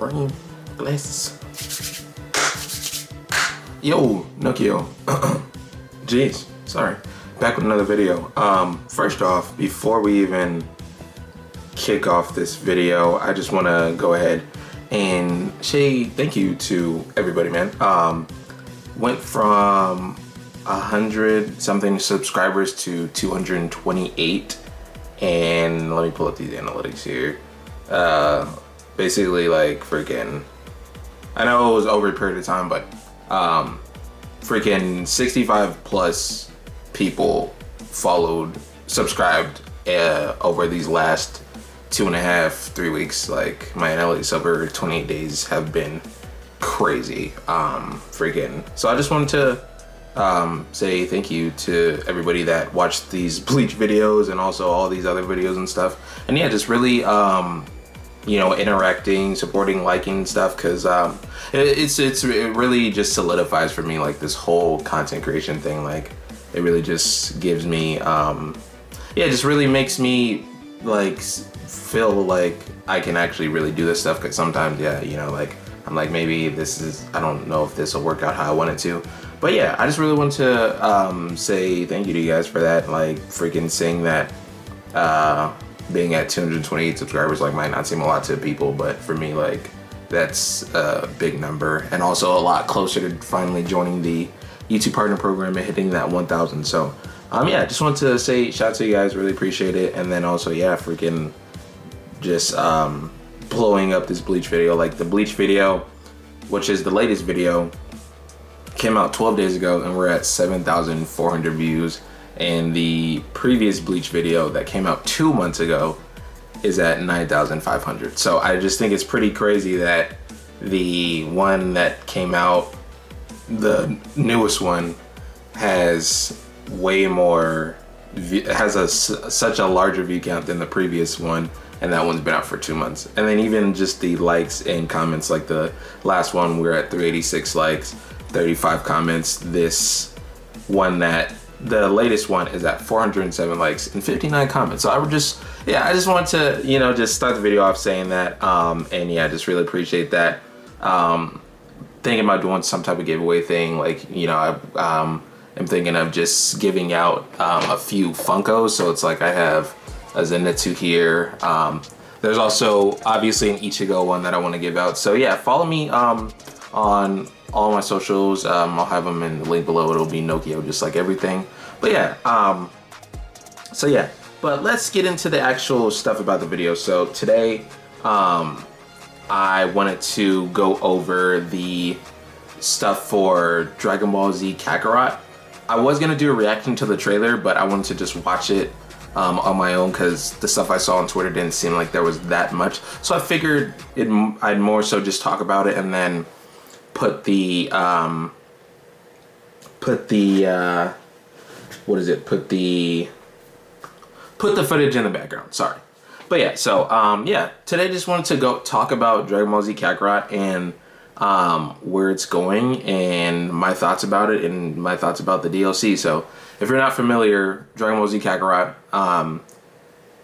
brain glasses. Yo, Nokiiyo. Jeez, sorry. Back with another video. First off, before we even kick off this video, I just want to go ahead and say thank you to everybody, man. Went from 100 something subscribers to 228, and let me pull up these analytics here. Basically, like, freaking, I know it was over a period of time, but freaking 65 plus people subscribed over these last 2.5-3 weeks. Like, my analytics over 28 days have been crazy. Freaking, so I just wanted to say thank you to everybody that watched these Bleach videos and also all these other videos and stuff. And yeah, just really you know, interacting, supporting, liking stuff, because it really just solidifies for me, like, this whole content creation thing. Like, it really just gives me yeah, it just really makes me like feel like I can actually really do this stuff, because sometimes, yeah, you know, like, I'm like, maybe I don't know if this will work out how I want it to. But yeah, I just really want to say thank you to you guys for that. Like, freaking saying that being at 228 subscribers, like, might not seem a lot to people, but for me, like, that's a big number, and also a lot closer to finally joining the YouTube partner program and hitting that 1,000. So yeah, just want to say shout out to you guys, really appreciate it. And then also, yeah, freaking just blowing up this Bleach video. Like, the Bleach video, which is the latest video, came out 12 days ago, and we're at 7,400 views. And the previous Bleach video that came out 2 months ago is at 9,500. So I just think it's pretty crazy that the one that came out, the newest one, has way more, such a larger view count than the previous one, and that one's been out for 2 months. And then even just the likes and comments, like the last one, we're at 386 likes, 35 comments. This one, the latest one, is at 407 likes and 59 comments. So I just want to, you know, just start the video off saying that, and yeah, just really appreciate that. Thinking about doing some type of giveaway thing, like, you know, I'm thinking of just giving out a few Funkos. So it's like, I have a Zenitsu here. There's also obviously an Ichigo one that I want to give out. So yeah, follow me on all my socials. I'll have them in the link below. It'll be Nokiiyo, just like everything. But yeah, so yeah, but let's get into the actual stuff about the video. So today, I wanted to go over the stuff for Dragon Ball Z Kakarot. I was gonna do a reaction to the trailer, but I wanted to just watch it on my own, because the stuff I saw on Twitter didn't seem like there was that much. So I figured I'd more so just talk about it, and then put the footage in the background. Sorry. But yeah, so yeah, today just wanted to go talk about Dragon Ball Z Kakarot and where it's going, and my thoughts about it, and my thoughts about the DLC. So if you're not familiar, Dragon Ball Z Kakarot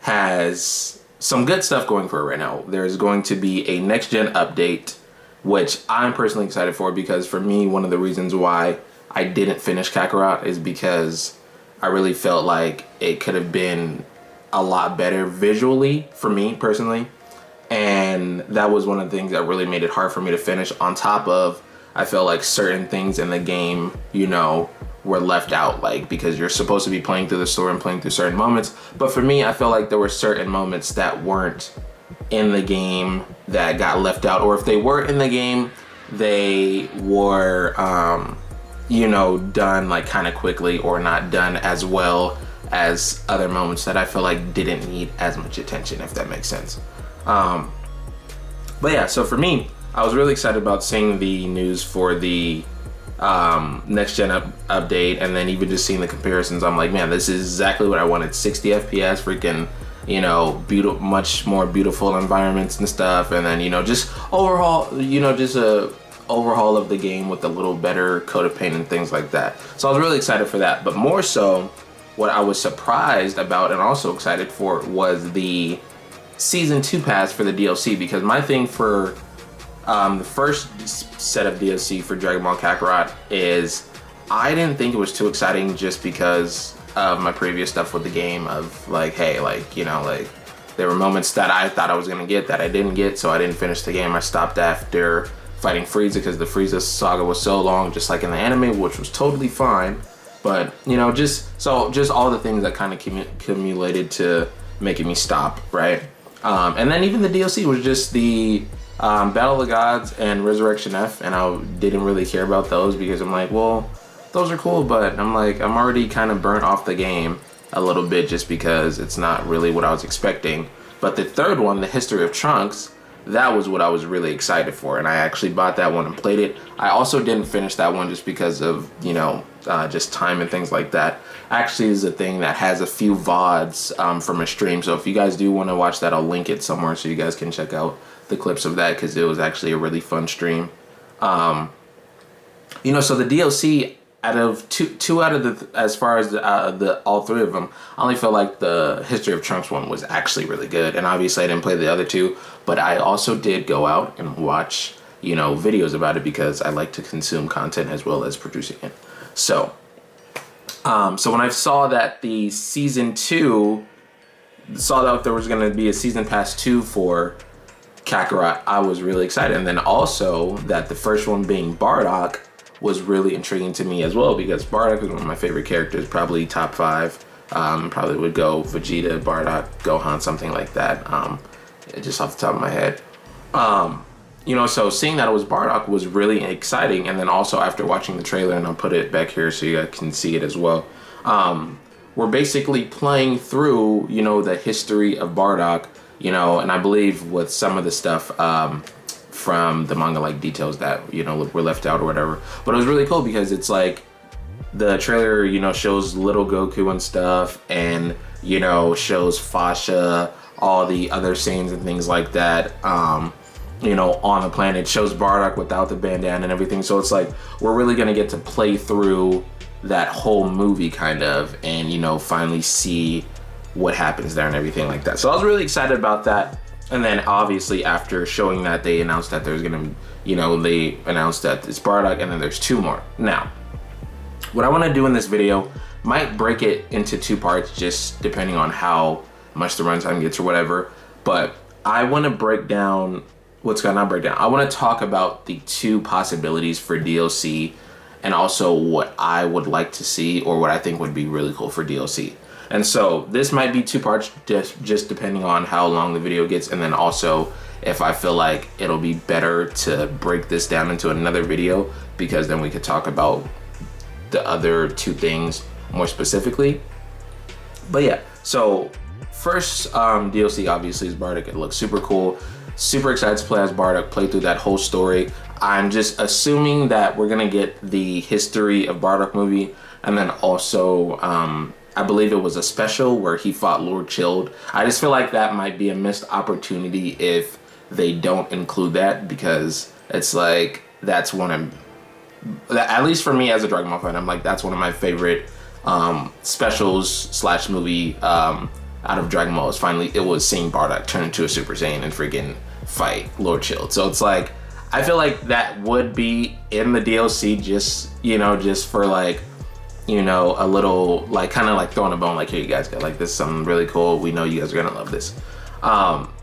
has some good stuff going for it right now. There's going to be a next gen update, which I'm personally excited for, because for me, one of the reasons why I didn't finish Kakarot is because I really felt like it could have been a lot better visually for me personally, and that was one of the things that really made it hard for me to finish. On top of, I felt like certain things in the game, you know, were left out, like, because you're supposed to be playing through the story and playing through certain moments, but for me, I felt like there were certain moments that weren't in the game that got left out, or if they were in the game, they were you know, done like kind of quickly, or not done as well as other moments that I feel like didn't need as much attention, if that makes sense. But yeah, so for me, I was really excited about seeing the news for the next gen update, and then even just seeing the comparisons. I'm like, man, this is exactly what I wanted. 60 FPS, freaking, you know, much more beautiful environments and stuff, and then, you know, just overhaul, you know, just a overhaul of the game with a little better coat of paint and things like that. So I was really excited for that. But more so, what I was surprised about and also excited for was the Season 2 pass for the DLC, because my thing for The first set of DLC for Dragon Ball Kakarot is, I didn't think it was too exciting just because of my previous stuff with the game of like, hey, like, you know, like there were moments that I thought I was gonna get that I didn't get, so I didn't finish the game. I stopped after fighting Frieza because the Frieza saga was so long, just like in the anime, which was totally fine. But, you know, just all the things that kind of accumulated to making me stop, right? And then even the DLC was just the Battle of the Gods and Resurrection F, and I didn't really care about those because I'm like, well, those are cool, but I'm like, I'm already kind of burnt off the game a little bit just because it's not really what I was expecting. But the third one, the History of Trunks, that was what I was really excited for, and I actually bought that one and played it. I also didn't finish that one just because of, you know, just time and things like that. Actually is a thing that has a few VODs from a stream, so if you guys do want to watch that, I'll link it somewhere so you guys can check out the clips of that, because it was actually a really fun stream. You know, so the DLC, out of two out of the, as far as the all three of them, I only feel like the History of Trunks one was actually really good, and obviously I didn't play the other two, but I also did go out and watch, you know, videos about it because I like to consume content as well as producing it. So when I saw that the season 2, saw that there was going to be a season pass 2 for Kakarot, I was really excited. And then also that the first one being Bardock was really intriguing to me as well, because Bardock is one of my favorite characters, probably top 5. Probably would go Vegeta, Bardock, Gohan, something like that, just off the top of my head. You know, so seeing that it was Bardock was really exciting. And then also after watching the trailer, and I'll put it back here so you guys can see it as well, we're basically playing through, you know, the history of Bardock, you know, and I believe with some of the stuff from the manga, like details that, you know, were left out or whatever. But it was really cool because it's like the trailer, you know, shows little Goku and stuff, and, you know, shows Fasha, all the other scenes and things like that, you know, on the planet. Shows Bardock without the bandana and everything. So it's like we're really gonna get to play through that whole movie kind of, and, you know, finally see what happens there and everything like that. So I was really excited about that. And then obviously after showing that, they announced that there's gonna, you know, they announced that it's Bardock, and then there's 2 more. Now, what I want to do in this video, might break it into 2 parts just depending on how much the runtime gets or whatever, but I want to break down what's going to break down. I want to talk about the 2 possibilities for DLC, and also what I would like to see, or what I think would be really cool for DLC. And so this might be 2 parts, just depending on how long the video gets, and then also if I feel like it'll be better to break this down into another video, because then we could talk about the other 2 things more specifically. But yeah, so first DLC obviously is Bardock. It looks super cool. Super excited to play as Bardock, play through that whole story. I'm just assuming that we're gonna get the history of Bardock movie, and then also I believe it was a special where he fought Lord Chilled. I just feel like that might be a missed opportunity if they don't include that, because it's like that's one of, at least for me as a Dragon Ball fan, I'm like, that's one of my favorite specials / movie out of Dragon Ball. It was seeing Bardock turn into a Super Saiyan and freaking fight Lord Chilled. So it's like, I feel like that would be in the DLC, just, you know, just for like, you know, a little, like, kind of like throwing a bone, like, here, you guys got, like, this is something really cool. We know you guys are gonna love this.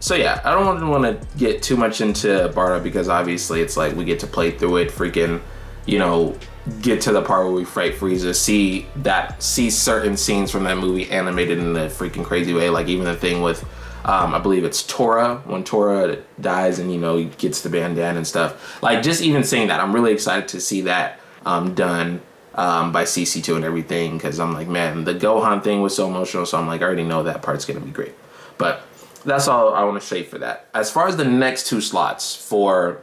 So yeah, I don't want to get too much into Bardock, because obviously it's like we get to play through it, freaking, you know, get to the part where we fight Frieza, see certain scenes from that movie animated in a freaking crazy way, like even the thing with I believe it's Tora, when Tora dies and, you know, he gets the bandana and stuff. Like, just even seeing that, I'm really excited to see that done by CC2 and everything, because I'm like, man, the Gohan thing was so emotional, so I'm like, I already know that part's gonna be great. But that's all I want to say for that. As far as the next 2 slots for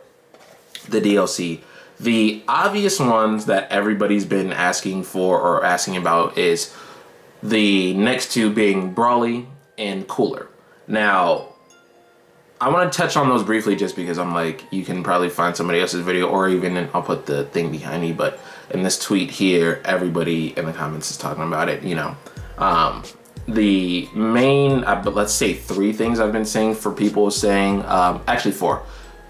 the DLC, the obvious ones that everybody's been asking for or asking about is the next 2 being Brawly and Cooler. Now, I want to touch on those briefly just because I'm like, you can probably find somebody else's video, or even I'll put the thing behind me, but in this tweet here, everybody in the comments is talking about it, you know. The main, but let's say 3 things I've been seeing for people saying, actually 4.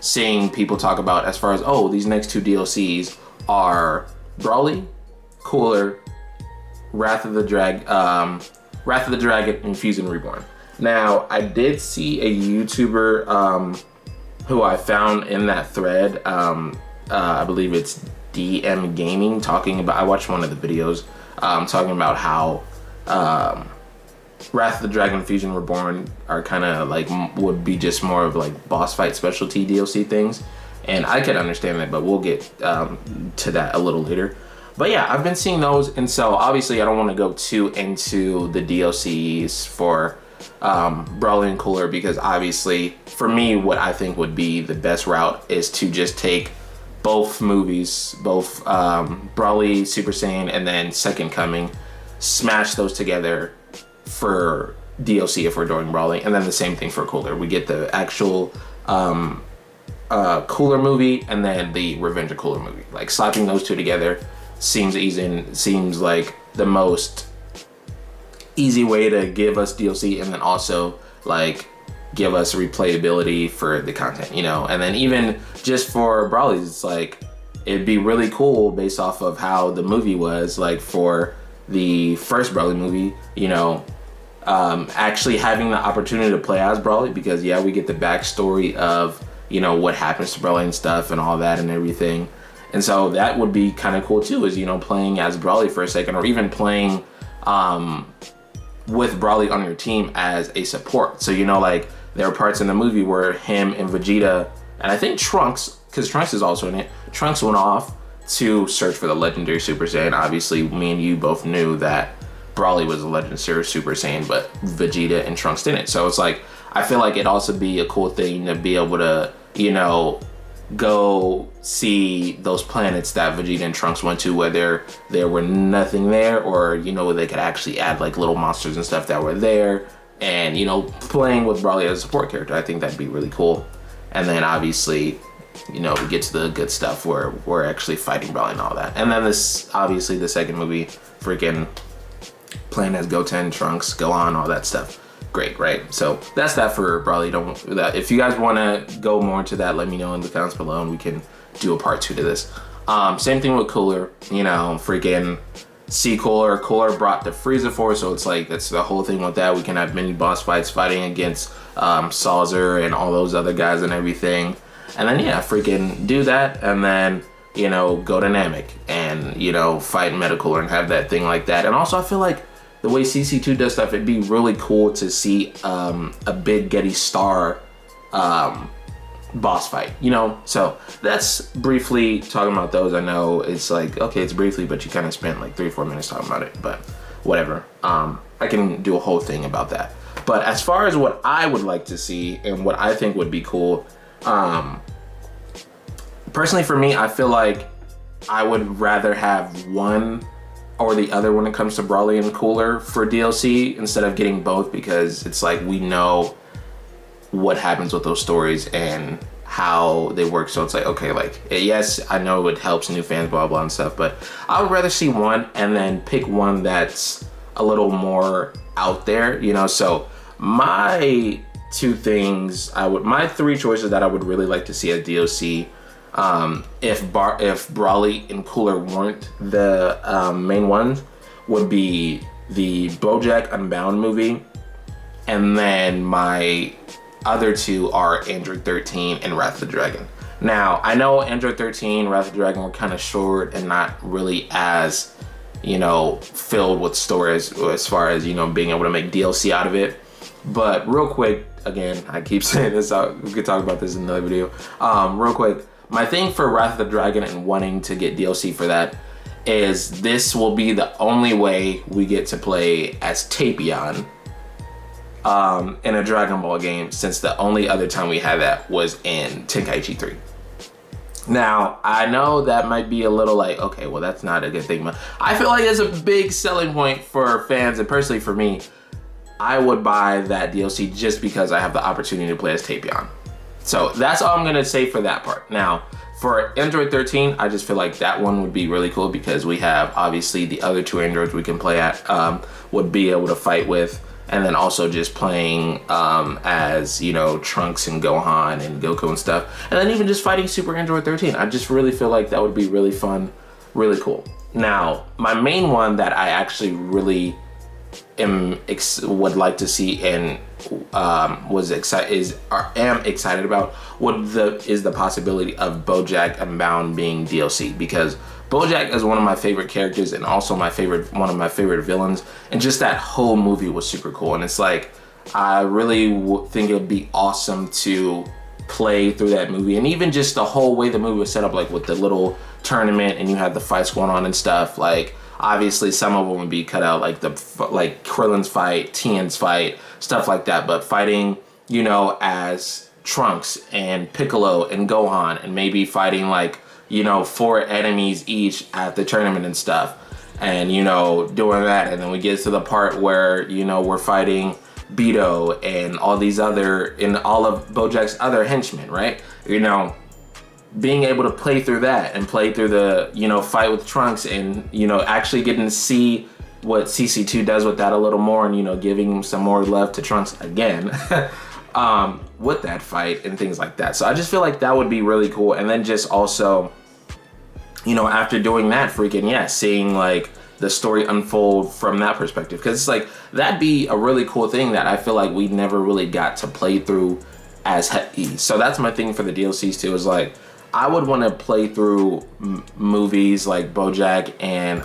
seeing people talk about as far as, oh, these next 2 DLCs are Brawly, Cooler, Wrath of the Dragon, and Fusion Reborn. Now, I did see a YouTuber who I found in that thread. I believe it's DM Gaming talking about. I watched one of the videos talking about how Wrath of the Dragon, Fusion Reborn are kind of like would be just more of like boss fight specialty DLC things, and I could understand that, but we'll get to that a little later. But yeah, I've been seeing those, and so obviously I don't want to go too into the DLCs for Brawly and Cooler, because obviously for me what I think would be the best route is to just take both movies, both Brawly, Super Saiyan, and then Second Coming, smash those together for DLC if we're doing Brawly, and then the same thing for Cooler. We get the actual Cooler movie and then the Revenge of Cooler movie. Like slapping those two together seems easy and seems like the most easy way to give us DLC, and then also like give us replayability for the content, you know. And then even just for Brawly, it's like it'd be really cool based off of how the movie was, like for the first Brawly movie, you know, actually having the opportunity to play as Brawly, because yeah, we get the backstory of, you know, what happens to Brawly and stuff and all that and everything. And so that would be kind of cool too, is, you know, playing as Brawly for a second, or even playing with Brawly on your team as a support. So, you know, like there are parts in the movie where him and Vegeta, and I think Trunks, because Trunks is also in it, Trunks went off to search for the legendary Super Saiyan. Obviously, me and you both knew that Brawly was a legendary Super Saiyan, but Vegeta and Trunks didn't. So it's like, I feel like it'd also be a cool thing to be able to, you know, go see those planets that Vegeta and Trunks went to, whether there were nothing there, or, you know, they could actually add like little monsters and stuff that were there, and, you know, playing with Brawly as a support character. I think that'd be really cool. And then obviously, you know, we get to the good stuff where we're actually fighting Brawly and all that. And then this, obviously the second movie, freaking playing as Goten, Trunks, Gohan, all that stuff. Great, right? So that's that for Brawly. If you guys want to go more into that, let me know in the comments below and we can do a part 2 to this. Same thing with Cooler, you know, freaking see Cooler brought the Frieza Force, so it's like, that's the whole thing with that. We can have mini boss fights fighting against Salzer and all those other guys and everything. And then yeah, freaking do that, and then, you know, go to Namek and, you know, fight Metacooler and have that thing like that. And also I feel like the way CC2 does stuff, it'd be really cool to see a big Getty Star boss fight, you know. So that's briefly talking about those. I know it's like, okay, it's briefly, but you kind of spent like 3 or 4 minutes talking about it, but whatever. I can do a whole thing about that. But as far as what I would like to see and what I think would be cool, personally for me, I feel like I would rather have one or the other when it comes to Brawly and Cooler for DLC instead of getting both, because it's like we know what happens with those stories and how they work. So it's like, okay, like, yes, I know it helps new fans, blah, blah, and stuff, but I would rather see one and then pick one that's a little more out there, you know. So my 2 things, my 3 choices that I would really like to see as DLC, if Brawly and Cooler weren't the main ones, would be the Bojack Unbound movie, and then my other 2 are Android 13 and Wrath of the Dragon. Now, I know Android 13, Wrath of the Dragon were kind of short and not really as, you know, filled with stories as far as, you know, being able to make DLC out of it. But real quick, again, I keep saying this, we could talk about this in another video. Real quick, my thing for Wrath of the Dragon and wanting to get DLC for that is this will be the only way we get to play as Tapion in a Dragon Ball game, since the only other time we had that was in Tenkaichi 3. Now, I know that might be a little like, okay, well, that's not a good thing, but I feel like it's a big selling point for fans, and personally for me, I would buy that DLC just because I have the opportunity to play as Tapion. So that's all I'm gonna say for that part. Now, for Android 13, I just feel like that one would be really cool because we have obviously the other 2 androids we can play at, would be able to fight with and then also just playing as, you know, Trunks and Gohan and Goku and stuff, and then even just fighting Super Android 13. I just really feel like that would be really fun, really cool. Now, my main one that I actually really would like to see and am excited about is the possibility of Bojack Unbound being DLC, because Bojack is one of my favorite characters and also one of my favorite villains, and just that whole movie was super cool. And it's like, I really think it would be awesome to play through that movie, and even just the whole way the movie was set up, like with the little tournament and you had the fights going on and stuff. Like, obviously some of them would be cut out, like Krillin's fight, Tien's fight, stuff like that, but fighting, you know, as Trunks and Piccolo and Gohan, and maybe fighting like, you know, 4 enemies each at the tournament and stuff, and, you know, doing that. And then we get to the part where, you know, we're fighting Beto and all of Bojack's other henchmen, right? You know, being able to play through that and play through the, you know, fight with Trunks, and, you know, actually getting to see what CC2 does with that a little more, and, you know, giving some more love to Trunks again with that fight and things like that. So I just feel like that would be really cool. And then just also, you know, after doing that, freaking, yeah, seeing like the story unfold from that perspective, because it's like, that'd be a really cool thing that I feel like we never really got to play through as He. So that's my thing for the DLCs too, is like, I would want to play through movies like Bojack and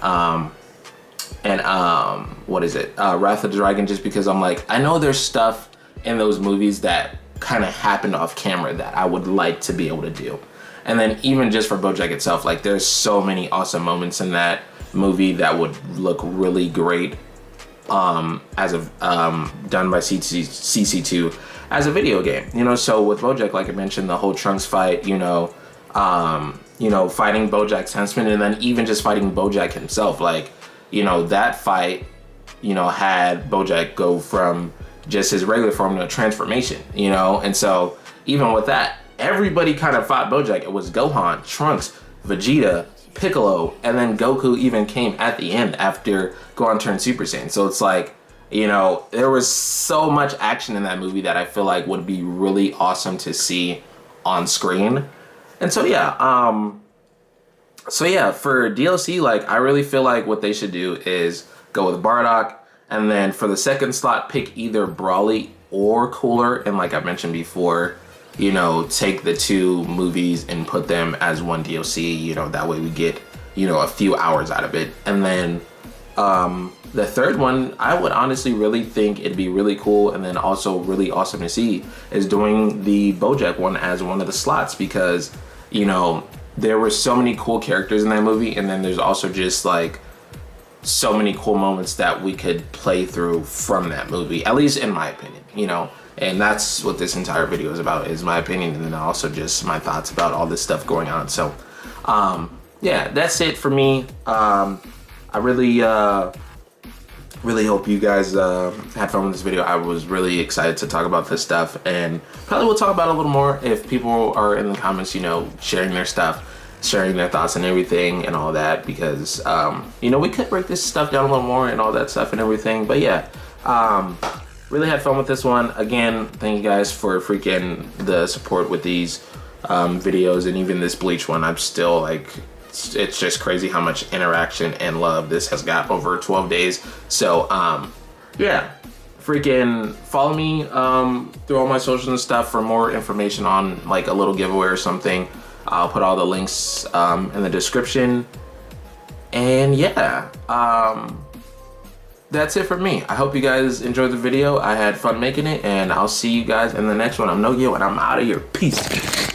what is it, Wrath of the Dragon, just because I'm like, I know there's stuff in those movies that kind of happened off camera that I would like to be able to do. And then even just for Bojack itself, like, there's so many awesome moments in that movie that would look really great as of done by CC2 as a video game, you know. So with Bojack, like I mentioned, the whole Trunks fight, you know, fighting Bojack's henchmen, and then even just fighting Bojack himself, like, you know, that fight, you know, had Bojack go from just his regular form to a transformation, you know. And so even with that, everybody kind of fought Bojack. It was Gohan, Trunks, Vegeta, Piccolo, and then Goku even came at the end after Gohan turned Super Saiyan. So it's like, you know, there was so much action in that movie that I feel like would be really awesome to see on screen. And so yeah, for DLC, like, I really feel like what they should do is go with Bardock, and then for the second slot, pick either Brawly or Cooler, and like I mentioned before, you know, take the 2 movies and put them as one DLC, you know, that way we get, you know, a few hours out of it. And then the third one, I would honestly really think it'd be really cool, and then also really awesome to see, is doing the Bojack one as one of the slots, because, you know, there were so many cool characters in that movie, and then there's also just like so many cool moments that we could play through from that movie, at least in my opinion, you know. And that's what this entire video is about, is my opinion, and then also just my thoughts about all this stuff going on. So yeah, that's it for me. I really hope you guys had fun with this video. I was really excited to talk about this stuff, and probably we'll talk about it a little more if people are in the comments, you know, sharing their stuff, sharing their thoughts and everything and all that, because you know, we could break this stuff down a little more and all that stuff and everything. But yeah, really had fun with this one. Again, thank you guys for freaking the support with these videos, and even this Bleach one. I'm still like, it's just crazy how much interaction and love this has got over 12 days. So yeah, freaking follow me through all my socials and stuff for more information on like a little giveaway or something. I'll put all the links in the description. And yeah, that's it for me. I hope you guys enjoyed the video. I had fun making it, and I'll see you guys in the next one. I'm Nokiiyo, and I'm out of here. Peace.